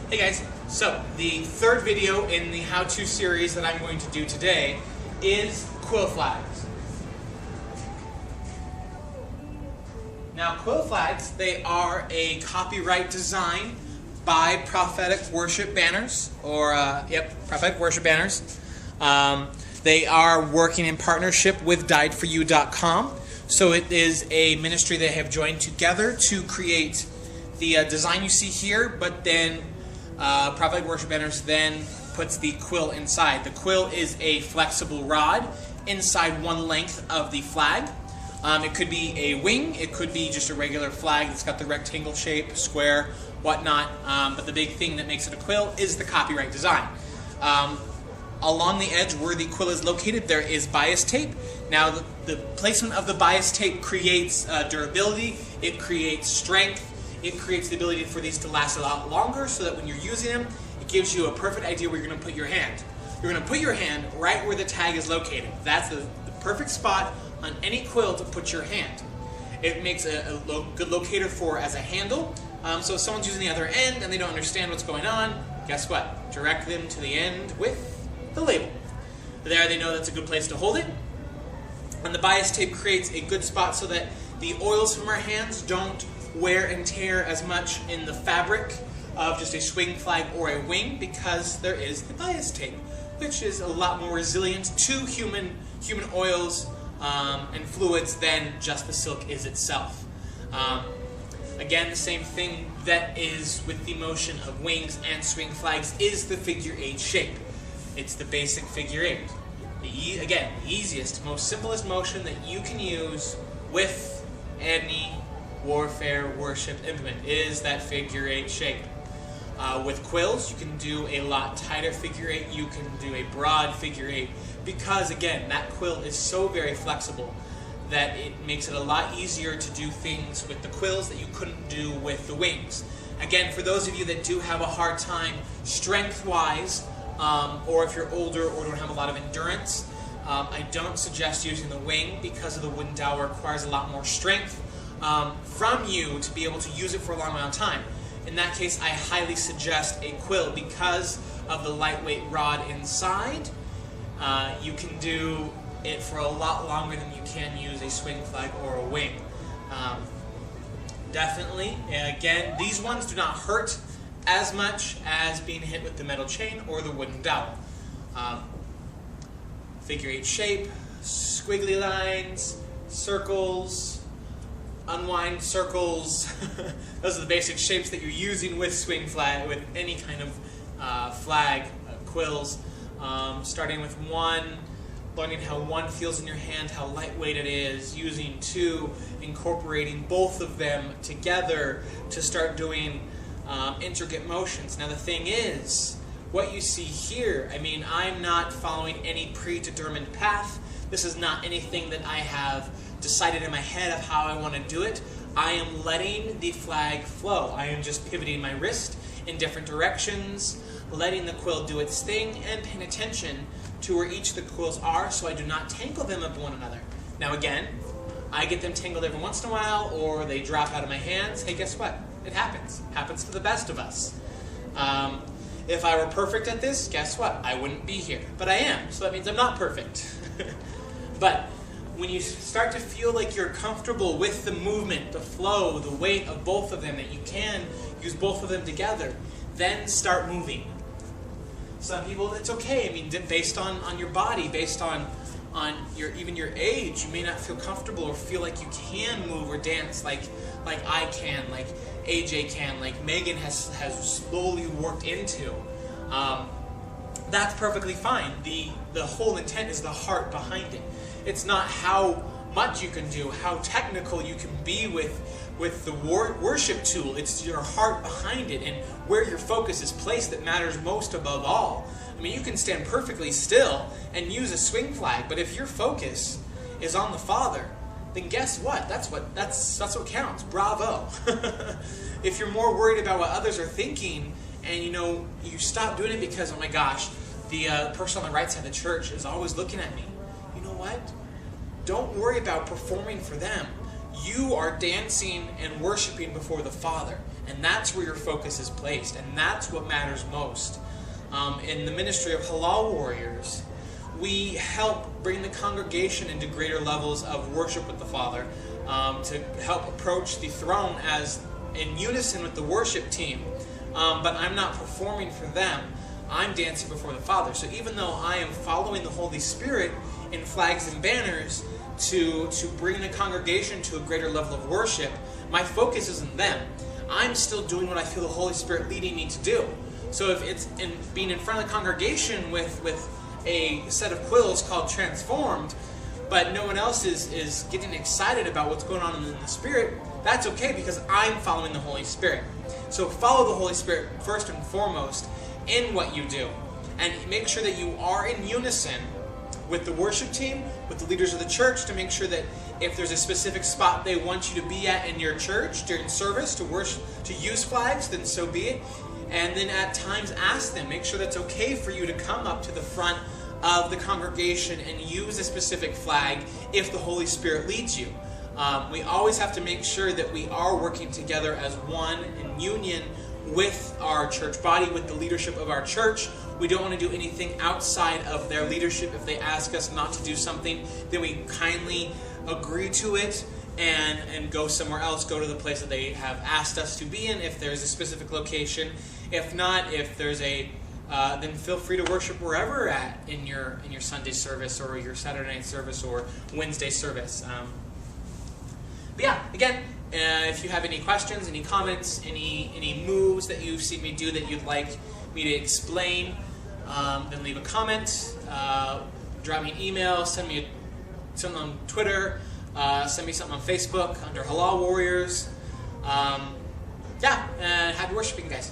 Hey guys, so the third video in the how-to series that I'm going to do today is Quill Flags. Now Quill Flags, they are a copyright design by Prophetic Worship Banners, Prophetic Worship Banners. They are working in partnership with DiedForYou.com, so it is a ministry they have joined together to create the design you see here, but then Prophetic Worship Banners then puts the quill inside. The quill is a flexible rod inside one length of the flag. It could be a wing, it could be just a regular flag that's got the rectangle shape, square, whatnot, but the big thing that makes it a quill is the copyright design. Along the edge where the quill is located, there is bias tape. Now the placement of the bias tape creates durability, it creates strength, it creates the ability for these to last a lot longer, so that when you're using them, it gives you a perfect idea where you're going to put your hand. You're going to put your hand right where the tag is located. That's the perfect spot on any quill to put your hand. It makes a good locator for as a handle. So if someone's using the other end and they don't understand what's going on, guess what? Direct them to the end with the label. There they know that's a good place to hold it. And the bias tape creates a good spot so that the oils from our hands don't wear and tear as much in the fabric of just a swing flag or a wing, because there is the bias tape, which is a lot more resilient to human oils and fluids than just the silk is itself. Again, the same thing that is with the motion of wings and swing flags is the figure 8 shape. It's the basic figure 8. Again, the easiest, most simplest motion that you can use with any warfare worship implement is that figure 8 shape. With quills, you can do a lot tighter figure 8, you can do a broad figure 8, because again, that quill is so very flexible that it makes it a lot easier to do things with the quills that you couldn't do with the wings. Again, for those of you that do have a hard time strength-wise, or if you're older or don't have a lot of endurance, I don't suggest using the wing, because of the wooden dowel requires a lot more strength from you to be able to use it for a long amount of time. In that case, I highly suggest a quill, because of the lightweight rod inside. You can do it for a lot longer than you can use a swing flag or a wing. Definitely, again, these ones do not hurt as much as being hit with the metal chain or the wooden dowel. Figure 8 shape, squiggly lines, circles, unwind circles. Those are the basic shapes that you're using with swing flag, with any kind of flag, quills. Starting with 1, learning how 1 feels in your hand, how lightweight it is, using 2, incorporating both of them together to start doing intricate motions. Now the thing is, what you see here, I mean, I'm not following any predetermined path. This is not anything that I have decided in my head of how I want to do it. I am letting the flag flow. I am just pivoting my wrist in different directions, letting the quill do its thing, and paying attention to where each of the quills are so I do not tangle them up one another. Now again, I get them tangled every once in a while, or they drop out of my hands. Hey, guess what? It happens. It happens to the best of us. If I were perfect at this, guess what? I wouldn't be here. But I am, so that means I'm not perfect. But when you start to feel like you're comfortable with the movement, the flow, the weight of both of them, that you can use both of them together, then start moving. Some people, it's okay. I mean, based on your body, based on even your age, you may not feel comfortable or feel like you can move or dance like I can, like AJ can, like Megan has slowly worked into. That's perfectly fine. The whole intent is the heart behind it. It's not how much you can do, how technical you can be with the worship tool. It's your heart behind it and where your focus is placed that matters most above all. I mean, you can stand perfectly still and use a swing flag, but if your focus is on the Father, then guess what? That's what counts. Bravo. If you're more worried about what others are thinking, and you stop doing it because, oh my gosh, the person on the right side of the church is always looking at me. You know what? Don't worry about performing for them. you are dancing and worshiping before the Father. And that's where your focus is placed. And that's what matters most. In the ministry of Halal Warriors, we help bring the congregation into greater levels of worship with the Father, to help approach the throne as in unison with the worship team. But I'm not performing for them. I'm dancing before the Father. So even though I am following the Holy Spirit in flags and banners to bring the congregation to a greater level of worship, my focus isn't them. I'm still doing what I feel the Holy Spirit leading me to do. So if it's in being in front of the congregation with a set of quills called Transformed, but no one else is getting excited about what's going on in the Spirit, that's okay because I'm following the Holy Spirit. So follow the Holy Spirit first and foremost in what you do. And make sure that you are in unison with the worship team, with the leaders of the church, to make sure that if there's a specific spot they want you to be at in your church during service to worship, to use flags, then so be it. And then at times ask them, make sure that's okay for you to come up to the front of the congregation and use a specific flag if the Holy Spirit leads you. We always have to make sure that we are working together as one in union with our church body, with the leadership of our church. We don't want to do anything outside of their leadership. If they ask us not to do something, then we kindly agree to it and go somewhere else, go to the place that they have asked us to be in, if there's a specific location. If not, if there's then feel free to worship wherever at in your Sunday service or your Saturday night service or Wednesday service. But yeah, again, if you have any questions, any comments, any moves that you've seen me do that you'd like me to explain, then leave a comment, drop me an email, send me something on Twitter, send me something on Facebook under Halal Warriors. Yeah, and happy worshiping, guys.